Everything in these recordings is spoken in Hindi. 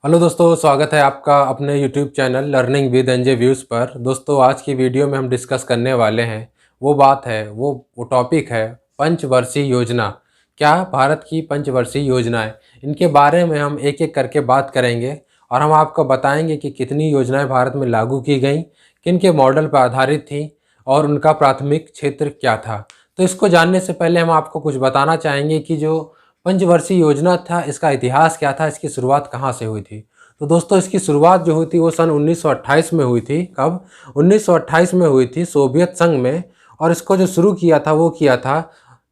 हेलो दोस्तों, स्वागत है आपका अपने YouTube channel learning with NJ views पर। दोस्तों, आज की वीडियो में हम डिस्कस करने वाले हैं वो टॉपिक है पंचवर्षीय योजना। क्या भारत की पंचवर्षीय योजनाएं, इनके बारे में हम एक एक करके बात करेंगे और हम आपको बताएंगे कि कितनी योजनाएं भारत में लागू की गई, किन के मॉडल पर आधारित थी और उनका प्राथमिक क्षेत्र क्या था। तो इसको जानने से पहले हम आपको कुछ बताना चाहेंगे कि जो पंचवर्षीय योजना था, इसका इतिहास क्या था, इसकी शुरुआत कहाँ से हुई थी। तो दोस्तों, इसकी शुरुआत जो हुई थी वो सन 1928 में हुई थी। कब? 1928 में हुई थी, सोवियत संघ में। और इसको जो शुरू किया था वो किया था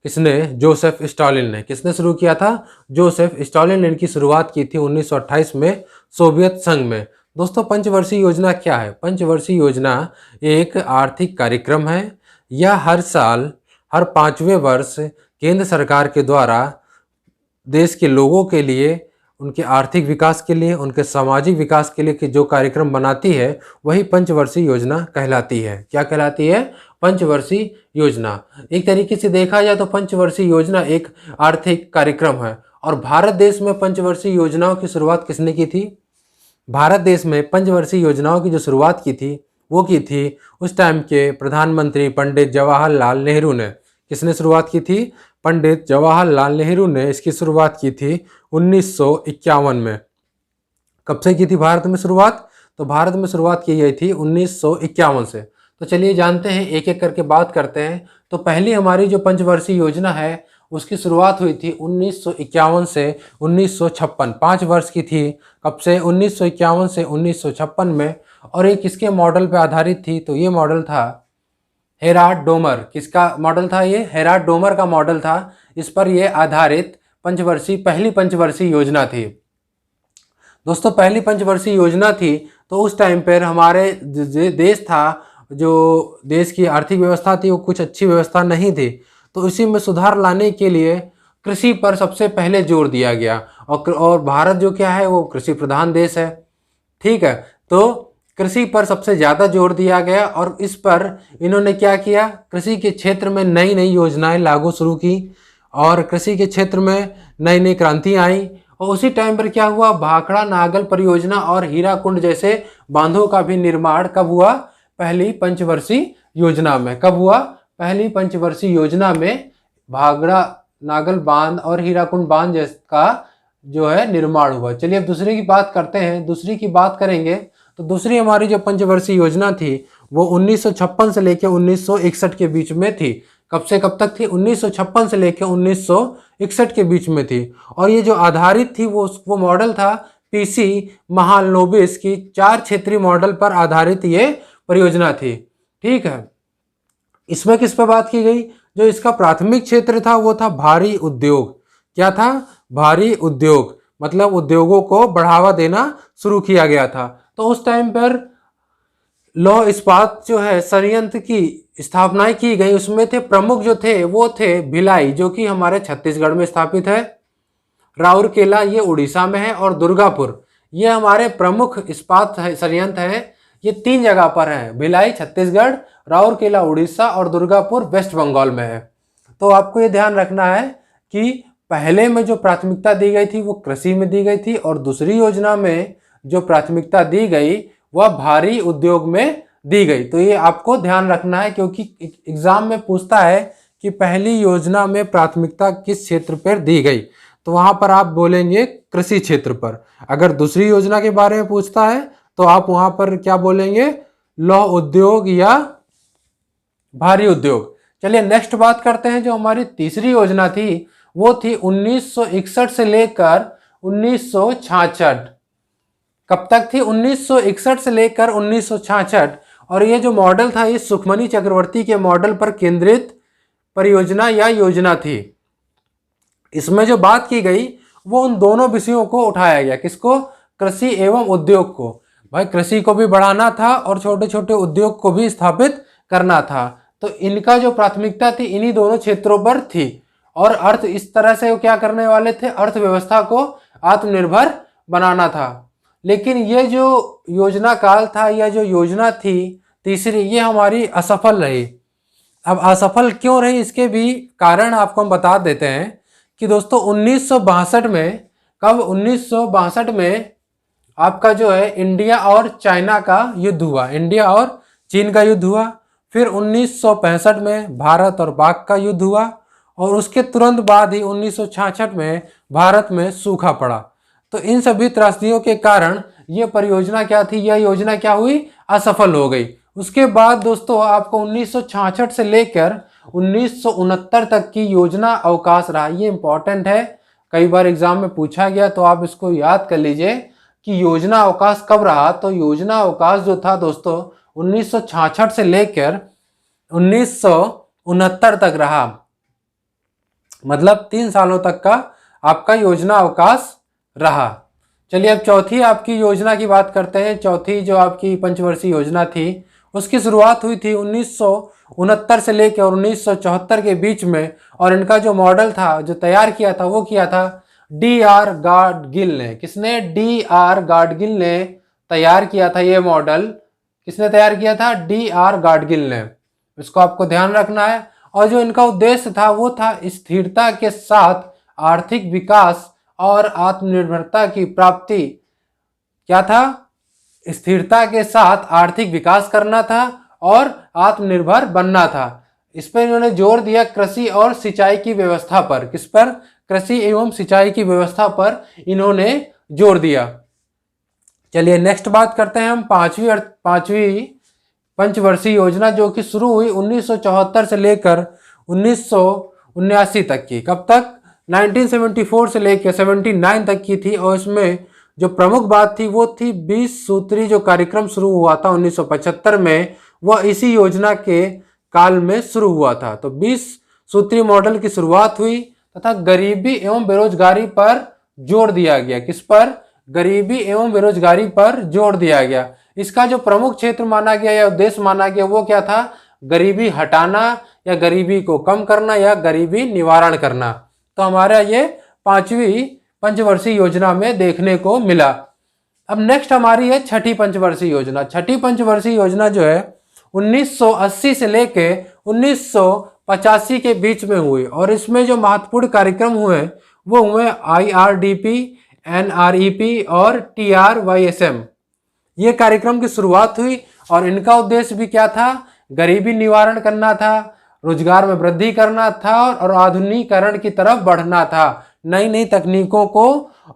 किसने? जोसेफ स्टालिन ने। किसने शुरू किया था? जोसेफ स्टालिन ने इनकी शुरुआत की थी 1928 में सोवियत संघ में। दोस्तों, पंचवर्षीय योजना क्या है? पंचवर्षीय योजना एक आर्थिक कार्यक्रम है। यह हर साल, हर 5वें वर्ष केंद्र सरकार के द्वारा देश के लोगों के लिए, उनके आर्थिक विकास के लिए, उनके सामाजिक विकास के लिए कि जो कार्यक्रम बनाती है वही पंचवर्षीय योजना कहलाती है। क्या कहलाती है? पंचवर्षीय योजना। एक तरीके से देखा जाए तो पंचवर्षीय योजना एक आर्थिक कार्यक्रम है। और भारत देश में पंचवर्षीय योजनाओं की शुरुआत किसने की थी? भारत देश में पंचवर्षीय योजनाओं की जो शुरुआत की थी वो की थी उस टाइम के प्रधानमंत्री पंडित जवाहरलाल नेहरू ने। किसने शुरुआत की थी? पंडित जवाहरलाल नेहरू ने इसकी शुरुआत की थी 1951 में। कब से की थी भारत में शुरुआत? तो भारत में शुरुआत की गई थी 1951 से। तो चलिए जानते हैं, एक एक करके बात करते हैं। तो पहली हमारी जो पंचवर्षीय योजना है उसकी शुरुआत हुई थी 1951 से 1956, 5 वर्ष की थी। कब से? 1951 से 1956 में। और ये किसके मॉडल पर आधारित थी? तो ये मॉडल था हेराल्ड डोमर। किसका मॉडल था ये? हेराल्ड डोमर का मॉडल था। इस पर यह आधारित पहली पंचवर्षीय योजना थी। दोस्तों, पहली पंचवर्षीय योजना थी तो उस टाइम पर हमारे देश था, जो देश की आर्थिक व्यवस्था थी वो कुछ अच्छी व्यवस्था नहीं थी। तो इसी में सुधार लाने के लिए कृषि पर सबसे पहले जोर दिया गया। और भारत जो क्या है वो कृषि प्रधान देश है। ठीक है, तो कृषि पर सबसे ज़्यादा जोर दिया गया और इस पर इन्होंने क्या किया? कृषि के क्षेत्र में नई नई योजनाएं लागू शुरू की और कृषि के क्षेत्र में नई नई क्रांति आई। और उसी टाइम पर क्या हुआ? भाखड़ा नागल परियोजना और हीराकुंड जैसे बांधों का भी निर्माण कब हुआ? पहली पंचवर्षीय योजना में। कब हुआ? पहली पंचवर्षीय योजना में भाखड़ा नागल बांध और हीराकुंड बांध का जो है निर्माण हुआ। चलिए अब दूसरे की बात करते हैं। दूसरी की बात करेंगे तो दूसरी हमारी जो पंचवर्षीय योजना थी वो 1956 से लेकर 1961 के बीच में थी। कब से कब तक थी? 1956 से लेकर 1961 के बीच में थी। और ये जो आधारित थी वो मॉडल था पीसी महालनोबिस की 4 क्षेत्रीय मॉडल पर आधारित ये परियोजना थी। ठीक है, इसमें किस पर बात की गई? जो इसका प्राथमिक क्षेत्र था वो था भारी उद्योग। क्या था? भारी उद्योग, मतलब उद्योगों को बढ़ावा देना शुरू किया गया था। तो उस टाइम पर लौह इस्पात जो है संयंत्र की स्थापना की गई। उसमें थे प्रमुख जो थे वो थे भिलाई, जो कि हमारे छत्तीसगढ़ में स्थापित है, राउरकेला ये उड़ीसा में है, और दुर्गापुर ये हमारे प्रमुख इस्पात संयंत्र है। ये 3 जगह पर है, भिलाई छत्तीसगढ़, राउरकेला उड़ीसा और दुर्गापुर वेस्ट बंगाल में है। तो आपको ये ध्यान रखना है कि पहले में जो प्राथमिकता दी गई थी वो कृषि में दी गई थी और दूसरी योजना में जो प्राथमिकता दी गई वह भारी उद्योग में दी गई। तो ये आपको ध्यान रखना है क्योंकि एग्जाम में पूछता है कि पहली योजना में प्राथमिकता किस क्षेत्र पर दी गई, तो वहां पर आप बोलेंगे कृषि क्षेत्र पर। अगर दूसरी योजना के बारे में पूछता है तो आप वहां पर क्या बोलेंगे? लौह उद्योग या भारी उद्योग। चलिए नेक्स्ट बात करते हैं। जो हमारी तीसरी योजना थी वो थी 1961 से लेकर 1966। कब तक थी? 1961 से लेकर 1966। और ये जो मॉडल था ये सुखमनी चक्रवर्ती के मॉडल पर केंद्रित परियोजना या योजना थी। इसमें जो बात की गई वो उन दोनों विषयों को उठाया गया। किसको? कृषि एवं उद्योग को। भाई कृषि को भी बढ़ाना था और छोटे छोटे उद्योग को भी स्थापित करना था। तो इनका जो प्राथमिकता थी इन्हीं दोनों क्षेत्रों पर थी। और अर्थ इस तरह से वो क्या करने वाले थे? अर्थव्यवस्था को आत्मनिर्भर बनाना था। लेकिन ये जो योजना काल था या जो योजना थी तीसरी, ये हमारी असफल रही। अब असफल क्यों रही इसके भी कारण आपको हम बता देते हैं कि दोस्तों 1962 में, कब? 1962 में आपका जो है इंडिया और चाइना का युद्ध हुआ, इंडिया और चीन का युद्ध हुआ। फिर 1965 में भारत और पाक का युद्ध हुआ और उसके तुरंत बाद ही 1966 में भारत में सूखा पड़ा। तो इन सभी त्रासदियों के कारण ये परियोजना क्या थी, यह योजना क्या हुई, असफल हो गई। उसके बाद दोस्तों आपको 1966 से लेकर 1969 तक की योजना अवकाश रहा। ये इंपॉर्टेंट है, कई बार एग्जाम में पूछा गया, तो आप इसको याद कर लीजिए कि योजना अवकाश कब रहा। तो योजना अवकाश जो था दोस्तों 1966 से लेकर 1969 तक रहा, मतलब 3 सालों तक का आपका योजना अवकाश रहा। चलिए अब चौथी आपकी योजना की बात करते हैं। चौथी जो आपकी पंचवर्षीय योजना थी उसकी शुरुआत हुई थी 1969 से लेकर 1974 के बीच में, और इनका जो मॉडल था जो तैयार किया था वो किया था डी.आर. गाडगिल ने। किसने? डी.आर. गाडगिल ने तैयार किया था ये मॉडल। किसने तैयार किया था? डी.आर. गाडगिल ने। इसको आपको ध्यान रखना है। और जो इनका उद्देश्य था वो था स्थिरता के साथ आर्थिक विकास और आत्मनिर्भरता की प्राप्ति। क्या था? स्थिरता के साथ आर्थिक विकास करना था और आत्मनिर्भर बनना था। इस पर इन्होंने जोर दिया कृषि और सिंचाई की व्यवस्था पर। किस पर? कृषि एवं सिंचाई की व्यवस्था पर इन्होंने जोर दिया। चलिए नेक्स्ट बात करते हैं हम पांचवी पंचवर्षीय योजना, जो कि शुरू हुई 1974 से लेकर 1979 तक की। कब तक? 1974 से लेकर 79 तक की थी। और इसमें जो प्रमुख बात थी वो थी 20 सूत्री जो कार्यक्रम शुरू हुआ था 1975 में, वह इसी योजना के काल में शुरू हुआ था। तो 20 सूत्री मॉडल की शुरुआत हुई तथा गरीबी एवं बेरोजगारी पर जोर दिया गया। किस पर? गरीबी एवं बेरोजगारी पर जोर दिया गया। इसका जो प्रमुख क्षेत्र माना गया या उद्देश्य माना गया वो क्या था? गरीबी हटाना या गरीबी को कम करना या गरीबी निवारण करना। तो हमारा ये पांचवी पंचवर्षीय योजना में देखने को मिला। अब नेक्स्ट हमारी है छठी पंचवर्षीय योजना। छठी पंचवर्षीय योजना जो है 1980 से लेके 1985 के बीच में हुई, और इसमें जो महत्वपूर्ण कार्यक्रम हुए वो हुए IRDP, NREP और TRYSM। ये कार्यक्रम की शुरुआत हुई और इनका उद्देश्य भी क्या था? गरीबी निवारण करना था, रोजगार में वृद्धि करना था और आधुनिकीकरण की तरफ बढ़ना था। नई नई तकनीकों को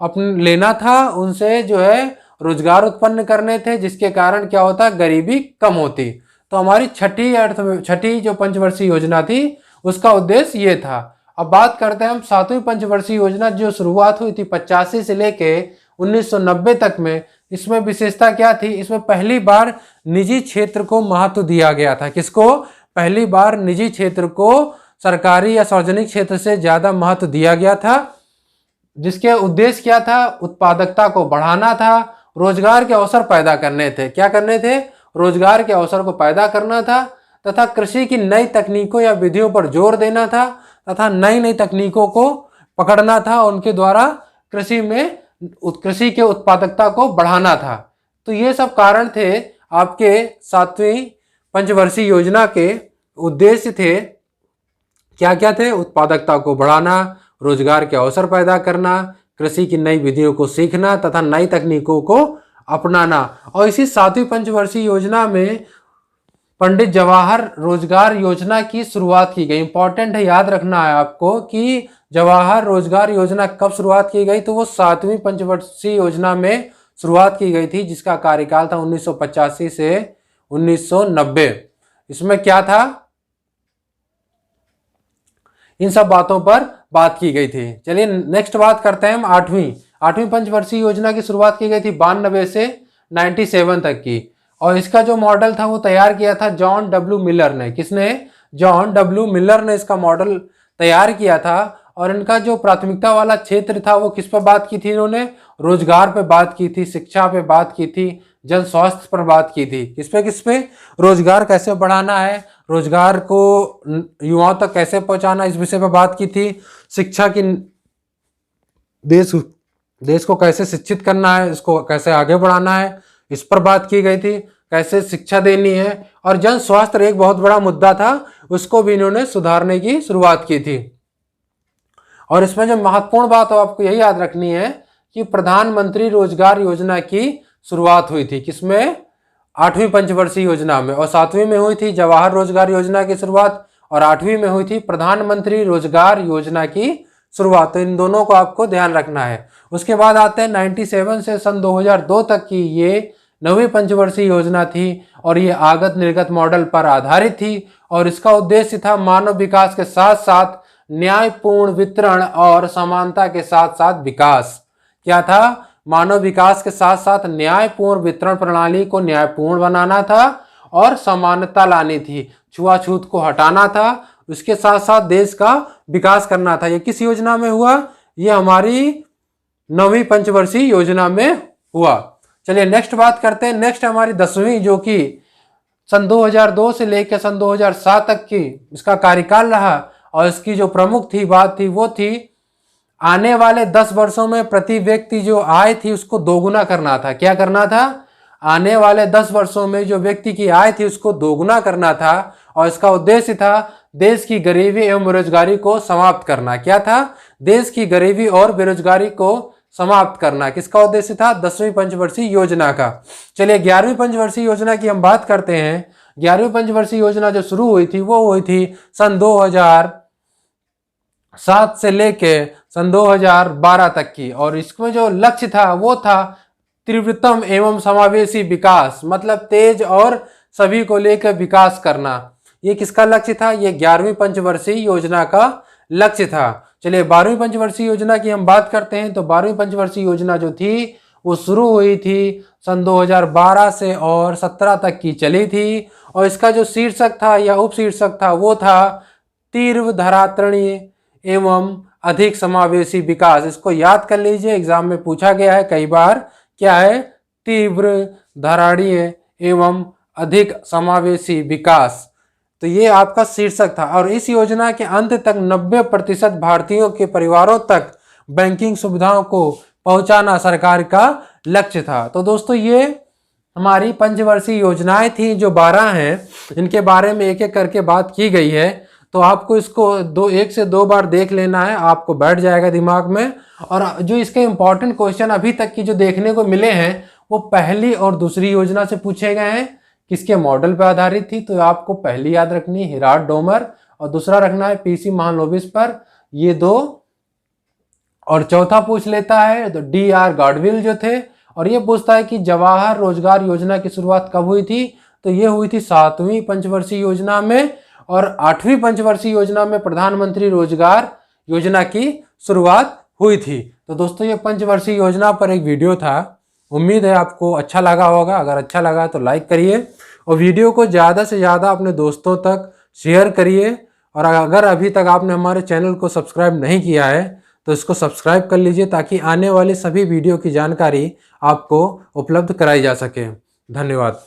अपने लेना था, उनसे जो है रोजगार उत्पन्न करने थे, जिसके कारण क्या होता? गरीबी कम होती। तो हमारी छठी जो पंचवर्षीय योजना थी उसका उद्देश्य ये था। अब बात करते हैं हम सातवीं पंचवर्षीय योजना, जो शुरुआत हुई थी 85 से लेके 1990 तक में। इसमें विशेषता क्या थी? इसमें पहली बार निजी क्षेत्र को महत्व दिया गया था। किसको? पहली बार निजी क्षेत्र को सरकारी या सार्वजनिक क्षेत्र से ज्यादा महत्व दिया गया था, जिसके उद्देश्य क्या था? उत्पादकता को बढ़ाना था, रोजगार के अवसर पैदा करने थे। क्या करने थे? रोजगार के अवसर को पैदा करना था तथा कृषि की नई तकनीकों या विधियों पर जोर देना था तथा नई नई तकनीकों को पकड़ना था, उनके द्वारा कृषि के उत्पादकता को बढ़ाना था। तो ये सब कारण थे आपके सातवीं पंचवर्षीय योजना के उद्देश्य थे। क्या क्या थे? उत्पादकता को बढ़ाना, रोजगार के अवसर पैदा करना, कृषि की नई विधियों को सीखना तथा नई तकनीकों को अपनाना। और इसी सातवीं पंचवर्षीय योजना में पंडित जवाहर रोजगार योजना की शुरुआत की गई। इंपॉर्टेंट है, याद रखना है आपको कि जवाहर रोजगार योजना कब शुरुआत की गई? तो वो सातवीं पंचवर्षीय योजना में शुरुआत की गई थी, जिसका कार्यकाल था 1985 से 1990। इसमें क्या था? इन सब बातों पर बात की गई थी। चलिए नेक्स्ट बात करते हैं हम आठवीं पंचवर्षीय योजना की शुरुआत की गई थी 92 से 97 तक की, और इसका जो मॉडल था वो तैयार किया था जॉन डब्ल्यू मिलर ने। किसने? जॉन डब्ल्यू मिलर ने इसका मॉडल तैयार किया था। और इनका जो प्राथमिकता वाला क्षेत्र था वो किस पर बात की थी? इन्होंने रोजगार पे बात की थी, शिक्षा पे बात की थी, जन स्वास्थ्य पर बात की थी। किस पे? रोजगार कैसे बढ़ाना है, रोजगार को युवाओं तक कैसे पहुंचाना, इस विषय पर बात की थी। शिक्षा की देश को कैसे शिक्षित करना है, इसको कैसे आगे बढ़ाना है, इस पर बात की गई थी। कैसे शिक्षा देनी है, और जन स्वास्थ्य एक बहुत बड़ा मुद्दा था, उसको भी इन्होंने सुधारने की शुरुआत की थी। और इसमें जो महत्वपूर्ण बात है आपको यही याद रखनी है कि प्रधानमंत्री रोजगार योजना की शुरुआत हुई थी, किसमें? 8वीं पंचवर्षीय योजना में। और 7वीं में हुई थी जवाहर रोजगार योजना की शुरुआत, और 8वीं में हुई थी प्रधानमंत्री रोजगार योजना की शुरुआत। तो इन दोनों को आपको ध्यान रखना है। उसके बाद आते हैं 97 से सन 2002 तक की ये 9वीं पंचवर्षीय योजना थी, और ये आगत निर्गत मॉडल पर आधारित थी, और इसका उद्देश्य था मानव विकास के साथ साथ न्यायपूर्ण वितरण और समानता के साथ साथ विकास। क्या था? मानव विकास के साथ साथ न्यायपूर्ण वितरण प्रणाली को न्यायपूर्ण बनाना था और समानता लानी थी, छुआछूत को हटाना था, उसके साथ साथ देश का विकास करना था। ये किस योजना में हुआ? ये हमारी 9वीं पंचवर्षीय योजना में हुआ। चलिए नेक्स्ट बात करते हैं। नेक्स्ट हमारी 10वीं, जो कि सन 2002 से लेकर सन 2007 तक की इसका कार्यकाल रहा, और इसकी जो प्रमुख बात थी वो थी आने वाले 10 वर्षों में प्रति व्यक्ति जो आय थी उसको दोगुना करना था। क्या करना था? आने वाले 10 वर्षों में जो व्यक्ति की आय थी उसको दोगुना करना था, और इसका उद्देश्य था देश की गरीबी एवं बेरोजगारी को समाप्त करना। क्या था? देश की गरीबी और बेरोजगारी को समाप्त करना। किसका उद्देश्य था? 10वीं पंचवर्षीय योजना का। चलिए 11वीं पंचवर्षीय योजना की हम बात करते हैं। 11वीं पंचवर्षीय योजना जो शुरू हुई थी वो हुई थी सन 2007 से लेके सन 2012 तक की, और इसमें जो लक्ष्य था वो था तीव्रतम एवं समावेशी विकास, मतलब तेज और सभी को लेकर विकास करना। ये किसका लक्ष्य था? ये 11वीं पंचवर्षीय योजना का लक्ष्य था। चलिए 12वीं पंचवर्षीय योजना की हम बात करते हैं। तो 12वीं पंचवर्षीय योजना जो थी वो शुरू हुई थी सन 2012 से और 17 तक की चली थी, और इसका जो शीर्षक था या उपशीर्षक था वो था तीव्र धरातरणीय एवं अधिक समावेशी विकास। इसको याद कर लीजिए, एग्जाम में पूछा गया है कई बार। क्या है? तीव्र धरातरणीय एवं अधिक समावेशी विकास। तो ये आपका शीर्षक था, और इस योजना के अंत तक 90% भारतीयों के परिवारों तक बैंकिंग सुविधाओं को पहुंचाना सरकार का लक्ष्य था। तो दोस्तों ये हमारी पंचवर्षीय योजनाएं थी जो 12 हैं, इनके बारे में एक एक करके बात की गई है। तो आपको इसको 1 से 2 बार देख लेना है, आपको बैठ जाएगा दिमाग में। और जो इसके इंपॉर्टेंट क्वेश्चन अभी तक की जो देखने को मिले हैं वो पहली और दूसरी योजना से पूछे गए हैं। किसके मॉडल पर आधारित थी? तो आपको पहली याद रखनी है हिराट डोमर, और दूसरा रखना है पीसी महालनोबिस पर, ये 2। और चौथा पूछ लेता है तो DR गॉडविल जो थे, और ये पूछता है कि जवाहर रोजगार योजना की शुरुआत कब हुई थी? तो ये हुई थी 7वीं पंचवर्षीय योजना में, और 8वीं पंचवर्षीय योजना में प्रधानमंत्री रोजगार योजना की शुरुआत हुई थी। तो दोस्तों ये पंचवर्षीय योजना पर एक वीडियो था। उम्मीद है आपको अच्छा लगा होगा। अगर अच्छा लगा तो लाइक करिए, और वीडियो को ज़्यादा से ज़्यादा अपने दोस्तों तक शेयर करिए। और अगर अभी तक आपने हमारे चैनल को सब्सक्राइब नहीं किया है तो इसको सब्सक्राइब कर लीजिए, ताकि आने वाली सभी वीडियो की जानकारी आपको उपलब्ध कराई जा सके। धन्यवाद।